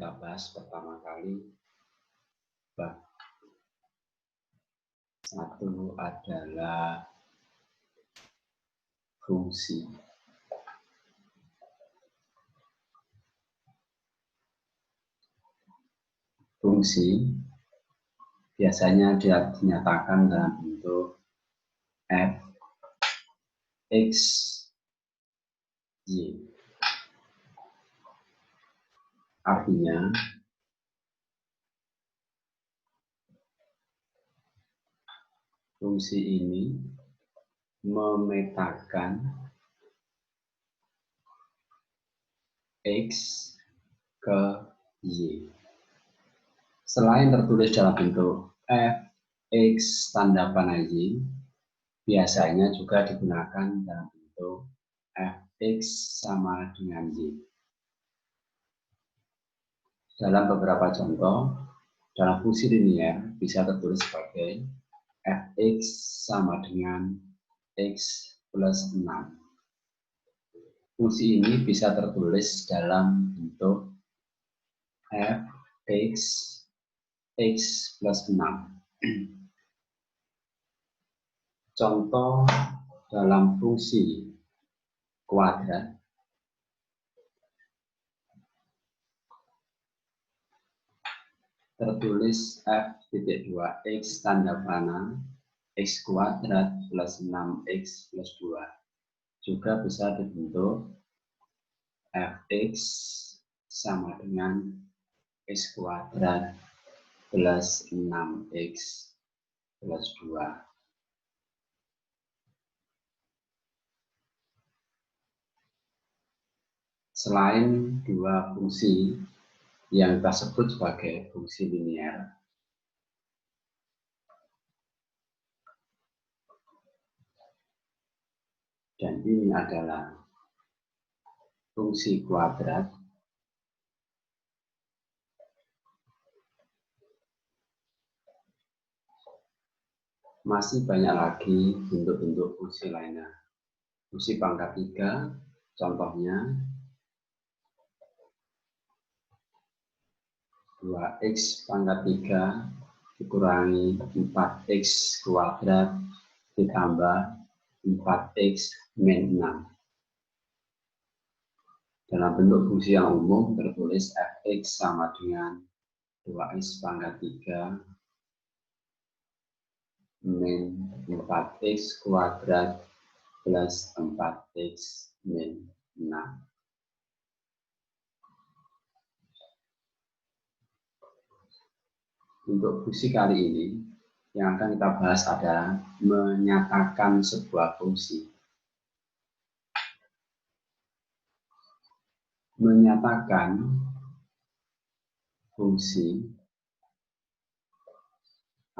kita bahas pertama kali bab 1 adalah fungsi. Fungsi biasanya dinyatakan dalam bentuk f, x, y. Artinya, fungsi ini memetakan x ke y. Selain tertulis dalam bentuk f, x, tanda panah y, biasanya juga digunakan dalam bentuk fx sama dengan y. Dalam beberapa contoh, dalam fungsi linier bisa tertulis sebagai fx sama dengan x plus 6. Fungsi ini bisa tertulis dalam bentuk fx x plus 6. Contoh dalam fungsi kuadrat tertulis f(2) x tanda panah x kuadrat plus 6x plus 2. Juga bisa dibentuk fx sama dengan x kuadrat plus 6x plus 2. Selain dua fungsi yang kita sebut sebagai fungsi linier, dan ini adalah fungsi kuadrat, masih banyak lagi bentuk-bentuk fungsi lainnya. Fungsi pangkat 3, contohnya 2x pangkat 3 dikurangi 4x kuadrat ditambah 4x min 6. Dalam bentuk fungsi yang umum tertulis fx sama dengan 2x pangkat 3 min 4x kuadrat plus 4x min 6. Untuk fungsi kali ini, yang akan kita bahas adalah menyatakan sebuah fungsi. Menyatakan fungsi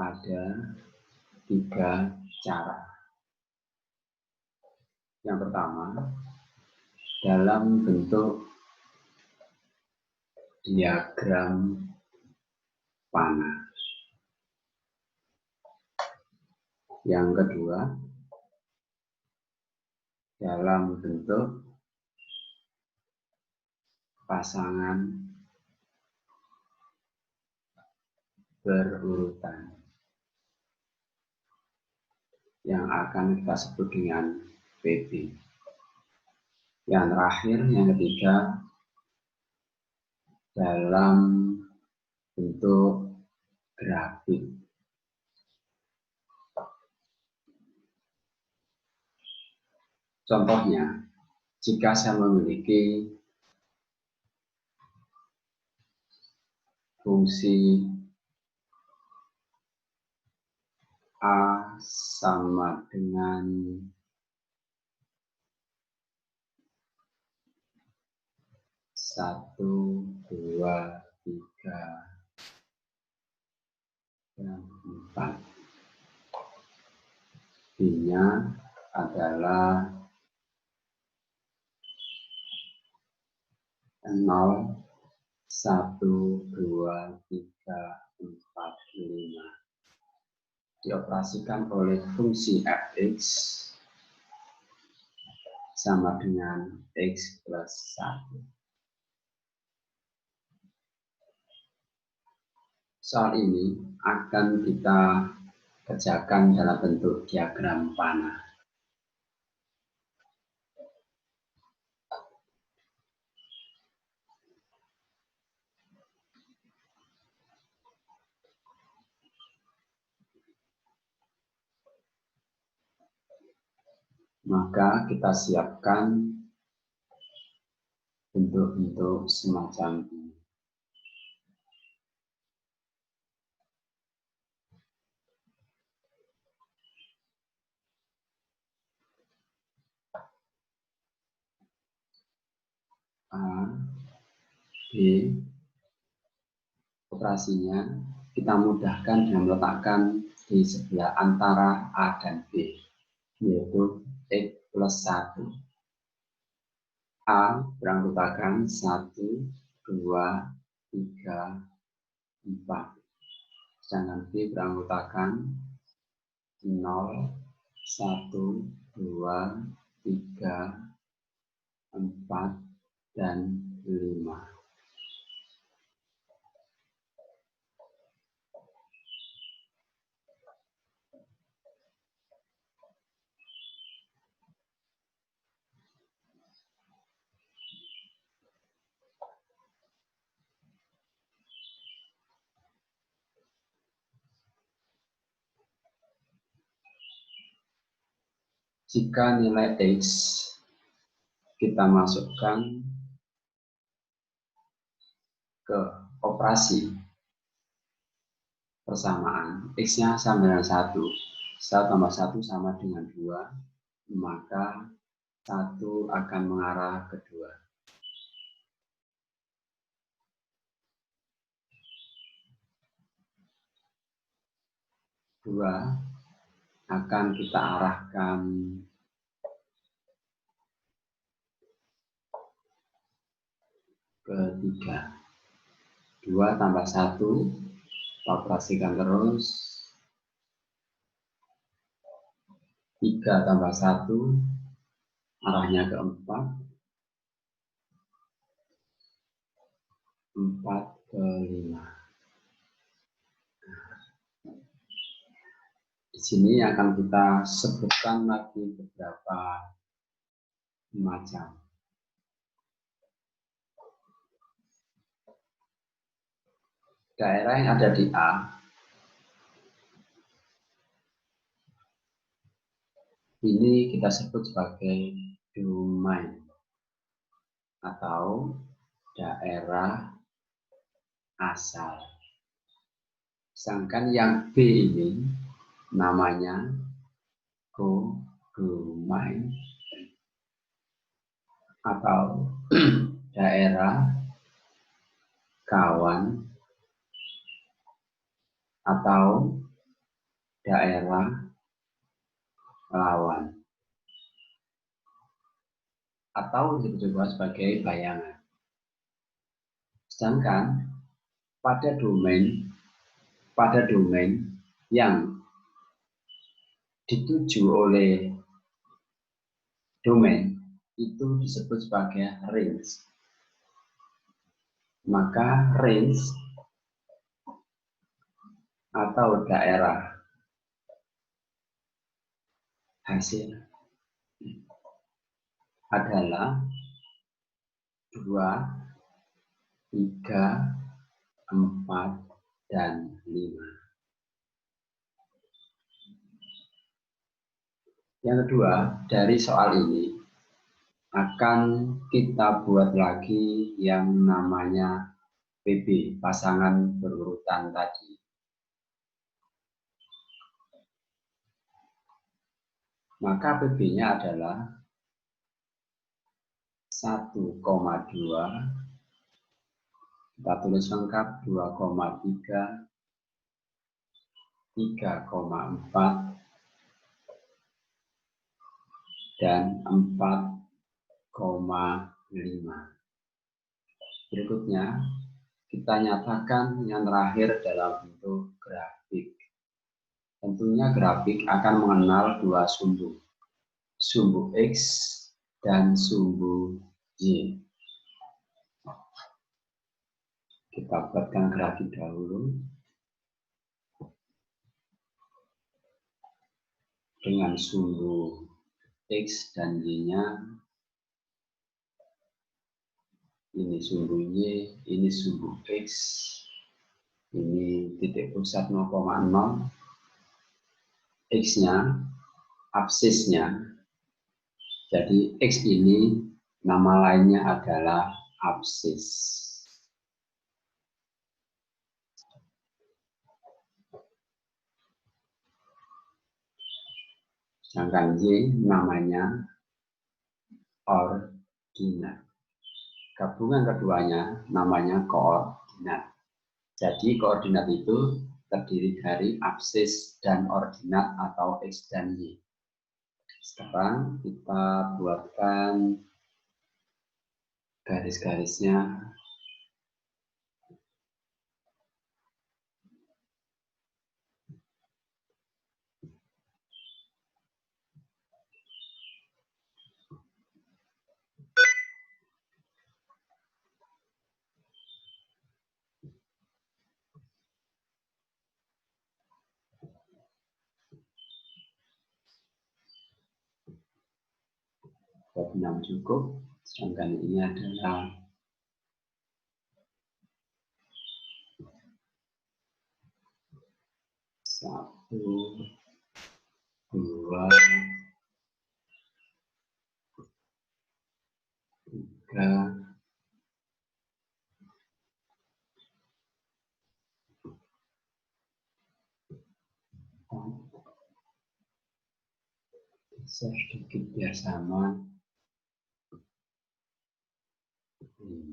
ada 3 cara. Yang pertama, dalam bentuk diagram panah. Yang kedua, dalam bentuk pasangan berurutan yang akan kita sebut dengan PB. Yang terakhir, yang ketiga, dalam bentuk grafik. Contohnya, jika saya memiliki fungsi A sama dengan 1, 2, 3, dan 4. B-nya adalah 0, 1, 2, 3, 4, 5. Dioperasikan oleh fungsi fx sama dengan x plus 1. Soal ini akan kita kerjakan dalam bentuk diagram panah. Maka kita siapkan bentuk-bentuk semacam ini. A, B, operasinya kita mudahkan dengan meletakkan di sebelah antara A dan B, yaitu X plus 1. A beranggotakan 1, 2, 3, 4. Sedangkan B beranggotakan 0, 1, 2, 3, 4, dan 5. Jika nilai X kita masukkan ke operasi persamaan, X-nya sama dengan 1, 1 tambah 1 sama dengan 2, maka 1 akan mengarah ke 2. 2 akan kita arahkan ke 3. 2 tambah 1, operasikan terus. 3 tambah 1, arahnya ke 4. 4 ke 5. Di sini akan kita sebutkan lagi beberapa macam. Daerah yang ada di A ini kita sebut sebagai domain atau daerah asal. Sedangkan yang B ini namanya codomain atau daerah kawan atau daerah lawan atau disebut juga sebagai bayangan. Sedangkan pada domain yang dituju oleh domain itu disebut sebagai range. Maka range atau daerah hasil adalah 2, 3, 4, dan 5. Yang kedua, dari soal ini akan kita buat lagi yang namanya PB, pasangan berurutan tadi. Maka PB-nya adalah 1,2, kita tulis lengkap 2,3, 3,4, dan 4,5. Berikutnya, kita nyatakan yang terakhir dalam bentuk grafik. Tentunya grafik akan mengenal dua sumbu X dan sumbu Y. Kita buatkan grafik dahulu. dengan sumbu X dan Y-nya. Ini sumbu Y, ini sumbu X, ini titik pusat 0,0, X-nya, absisnya. Jadi X ini nama lainnya adalah absis. Sedangkan Y namanya ordinat. Gabungan keduanya namanya koordinat. Jadi koordinat itu terdiri dari absis dan ordinat atau X dan Y. Sekarang kita buatkan garis-garisnya. Bab 6 cukup, sedangkan ini adalah satu, dua, tiga, sedikit biar sama, 5.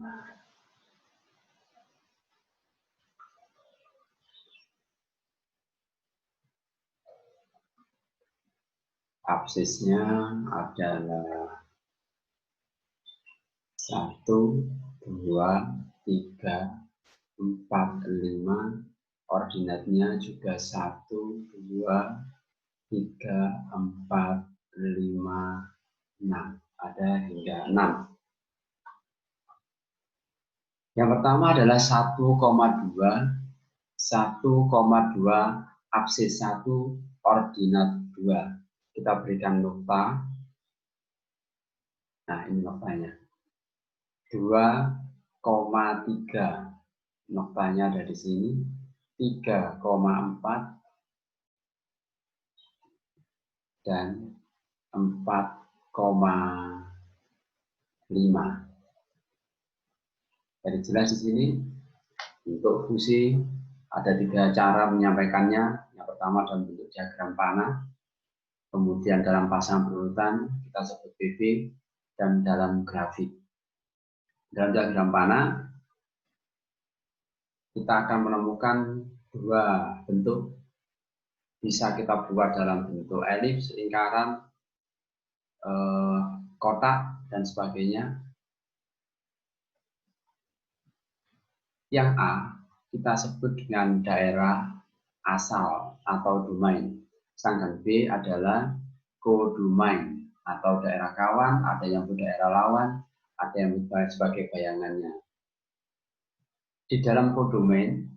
Absisnya adalah 1, 2, 3, 4, 5. Ordinatnya juga 1, 2, 3, 4, 5, 6. Ada hingga 6. Yang pertama adalah 1,2, 1,2 absis 1, ordinat 2. Kita berikan nokta. Nah, ini noktanya. 2,3. Noktanya ada di sini. 3,4 dan 4,5. Jadi jelas di sini untuk fusi ada 3 cara menyampaikannya. Yang pertama dalam bentuk diagram panah, kemudian dalam pasang berurutan kita sebut PV, dan dalam grafik. Dalam diagram panah kita akan menemukan 2 bentuk. Bisa kita buat dalam bentuk elips, lingkaran, kotak, dan sebagainya. Yang A kita sebut dengan daerah asal atau domain. Sedangkan B adalah kodomain atau daerah kawan, ada yang daerah lawan, ada yang sebagai bayangannya. Di dalam kodomain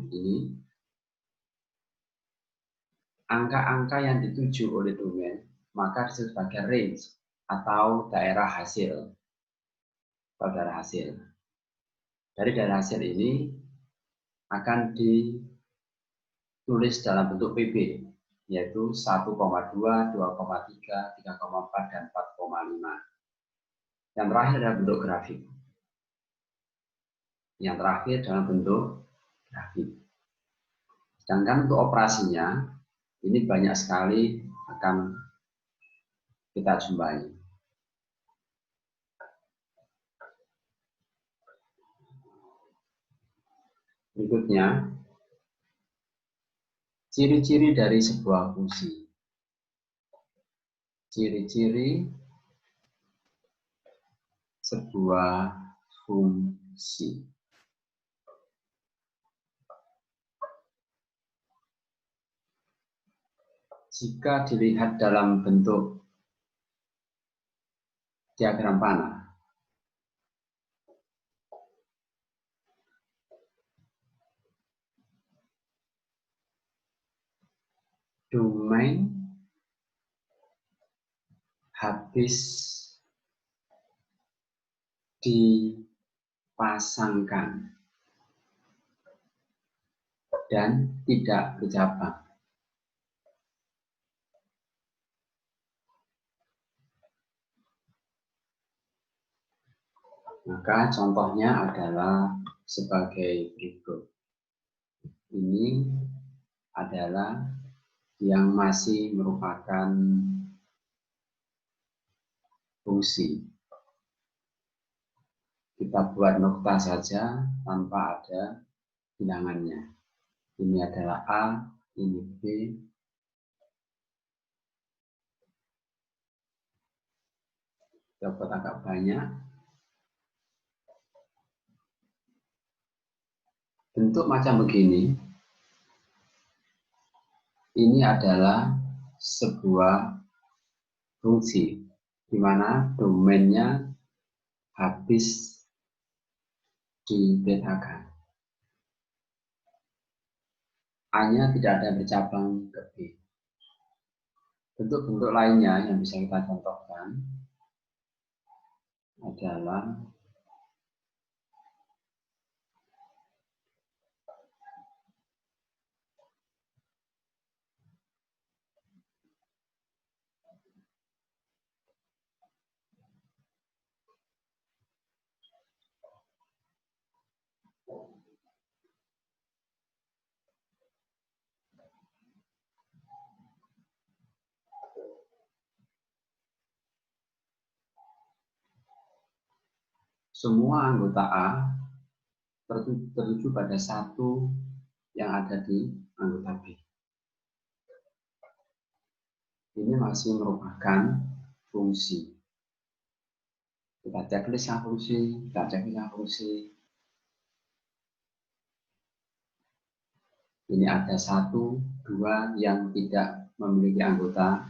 ini angka-angka yang dituju oleh domain maka disebut sebagai range atau daerah hasil. Dari daerah hasil ini akan ditulis dalam bentuk PB, yaitu 1,2, 2,3, 3,4, dan 4,5. Yang terakhir adalah bentuk grafik. Sedangkan untuk operasinya, ini banyak sekali akan kita jumpai. Berikutnya, ciri-ciri dari sebuah fungsi. Ciri-ciri sebuah fungsi. Jika dilihat dalam bentuk diagram panah, domain domain habis dipasangkan dan tidak bercabang. Maka contohnya adalah sebagai berikut. Ini adalah yang masih merupakan fungsi. Kita buat nokta saja tanpa ada bilangannya. Ini adalah A, ini B, kita buat agak banyak. Bentuk macam begini, ini adalah sebuah fungsi, di mana domainnya habis dipetakan. A-nya tidak ada bercabang ke B. Bentuk-bentuk lainnya yang bisa kita contohkan adalah semua anggota A tertuju pada satu yang ada di anggota B. Ini masih merupakan fungsi. Kita checklist yang fungsi, kita checklist yang fungsi. Ini ada 1, 2 yang tidak memiliki anggota,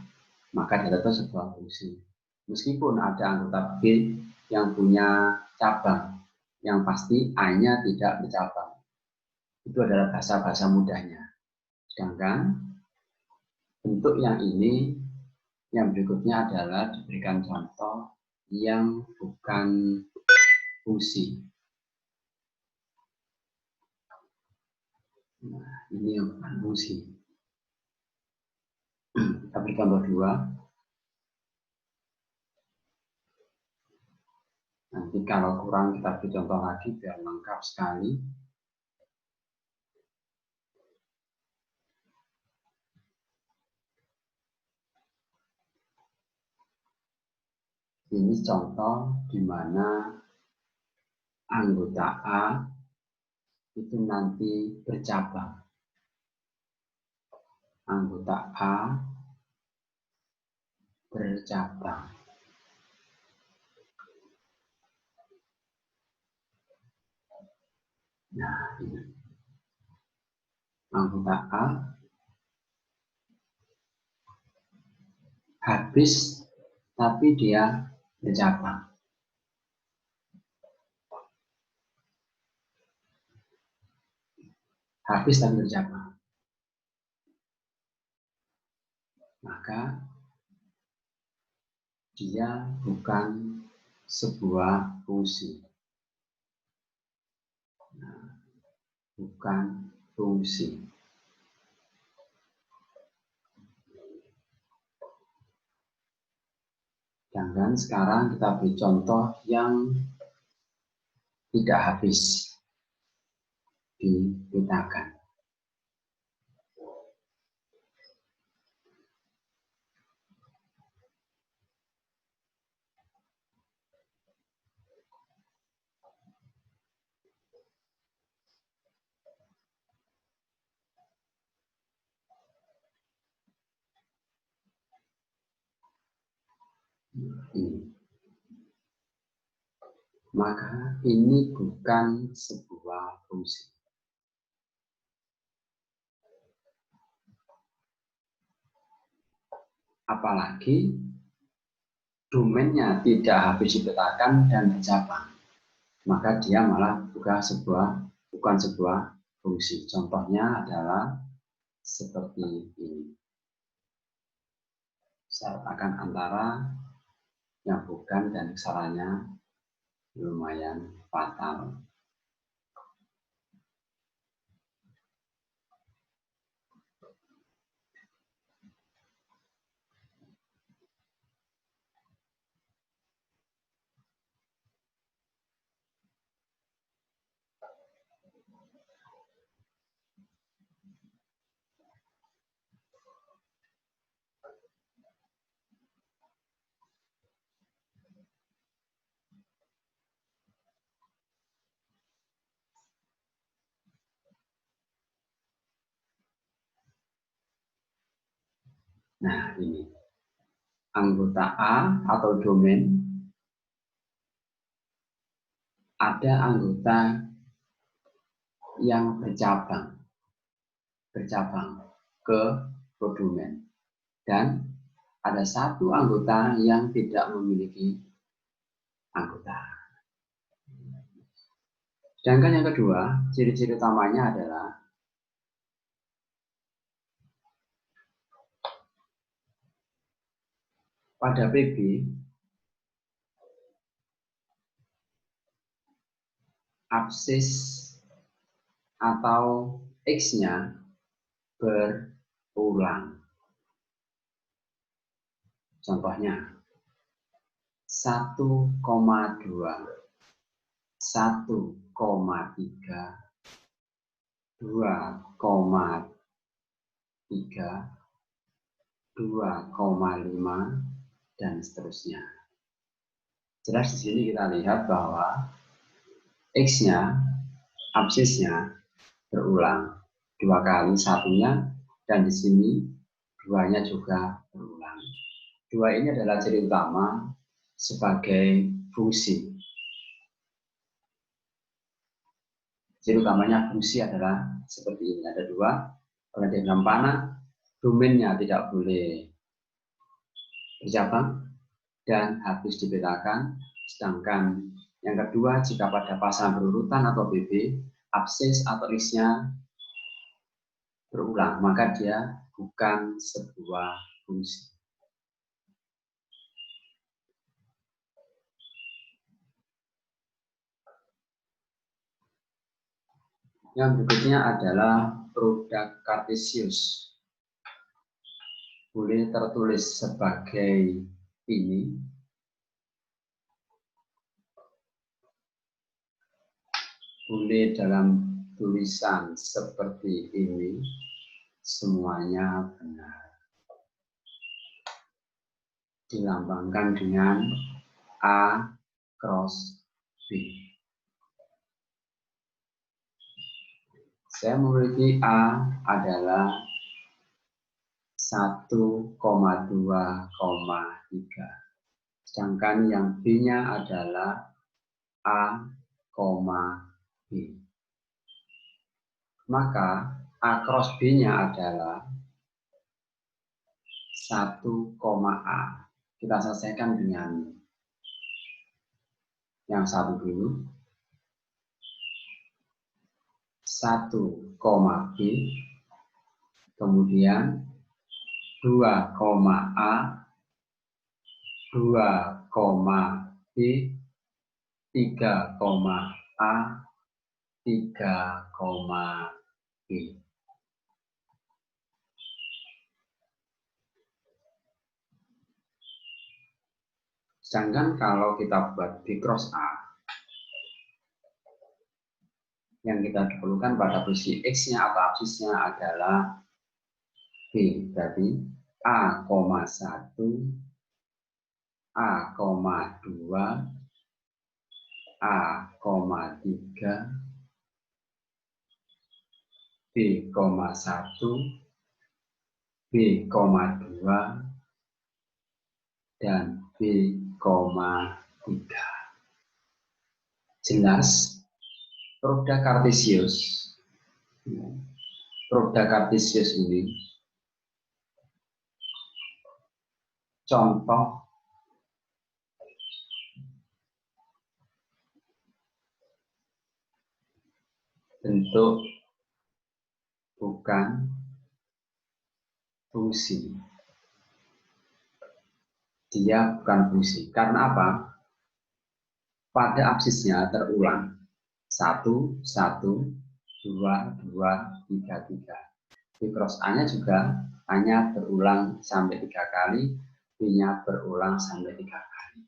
maka data itu sebuah fungsi. Meskipun ada anggota B yang punya cabang, yang pasti A-nya tidak bercabang. Itu adalah bahasa-bahasa mudahnya. Sedangkan bentuk yang ini, yang berikutnya adalah diberikan contoh yang bukan fungsi. Nah, ini yang bukan fungsi. Kita beri contoh 2. Nanti kalau kurang kita beri contoh lagi biar lengkap sekali. Ini contoh di mana anggota A itu nanti bercabang. Anggota A bercabang. Nah, ini. Anggota A habis tapi dia bercabang. Habis tapi bercabang. Maka dia bukan sebuah fungsi. Nah, bukan fungsi. Dan sekarang kita beri contoh yang tidak habis dipetakan. Ini. Maka ini bukan sebuah fungsi. Apalagi domainnya tidak habis dipetakan dan bercabang, maka dia malah bukan sebuah fungsi. Contohnya adalah seperti ini. saya letakkan antara yang bukan dan kesalahannya lumayan fatal. Nah, ini anggota A atau domain, ada anggota yang bercabang ke kodomen, dan ada satu anggota yang tidak memiliki anggota. Sedangkan yang kedua, ciri-ciri utamanya adalah pada PB absis atau X-nya berulang. Contohnya 1,2, 1,3, 2,3, 2,5, dan seterusnya. Jelas di sini kita lihat bahwa X-nya, absisnya berulang 2 kali satunya, dan di sini 2-nya juga berulang. 2 ini adalah ciri utama sebagai fungsi. Ciri utamanya fungsi adalah seperti ini. Ada 2, pada diagram panah, domainnya tidak boleh bercabang dan habis dipetakan. Sedangkan yang kedua, jika pada pasangan berurutan atau BB, absis atau X-nya berulang, maka dia bukan sebuah fungsi. Yang berikutnya adalah produk Cartesius. Boleh tertulis sebagai ini. Boleh dalam tulisan seperti ini. Semuanya benar. Dilambangkan dengan A cross B. Saya memiliki A adalah 1,2,3. Sedangkan yang B-nya adalah A, B. Maka A cross B-nya adalah 1,A. Kita selesaikan dengan yang satu dulu. 1,B, kemudian 2,A, 2,B, 3,A, 3,B. Sedangkan kalau kita buat B cross A, yang kita perlukan pada posisi X-nya atau absisnya adalah B. Berarti A,1, A,2, A,3, B,1, B,2, dan B,3. Jelas, produk Cartesius ini contoh bentuk bukan fungsi. dia bukan fungsi. Karena apa? Pada absisnya terulang 1, 1, 2, 2, 3, 3. Di cross A-nya juga A-nya berulang sampai 3 kali, B-nya berulang sampai 3 kali.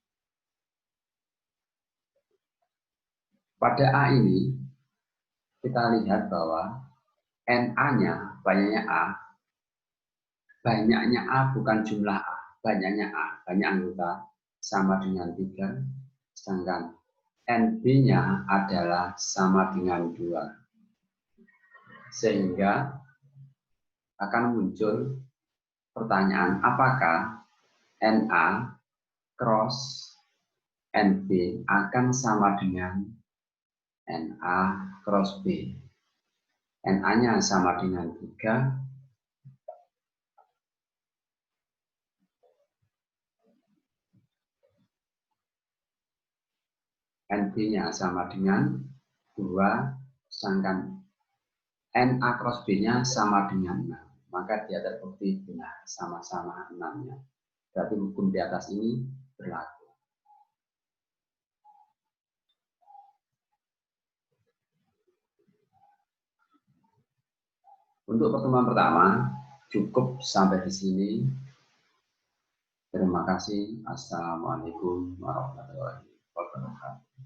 Pada A ini, kita lihat bahwa NA-nya, banyaknya A bukan jumlah A, banyaknya A, banyak anggota, sama dengan 3, sedangkan NB-nya adalah sama dengan 2. Sehingga akan muncul pertanyaan, apakah NA cross NB akan sama dengan NA cross B. NA-nya sama dengan 3, NB-nya sama dengan 2, sedangkan NA cross B-nya sama dengan 6. Maka dia terbukti benar, sama-sama 6-nya. Berarti hukum di atas ini berlaku. Untuk pertemuan pertama, cukup sampai di sini. Terima kasih. Assalamualaikum warahmatullahi wabarakatuh.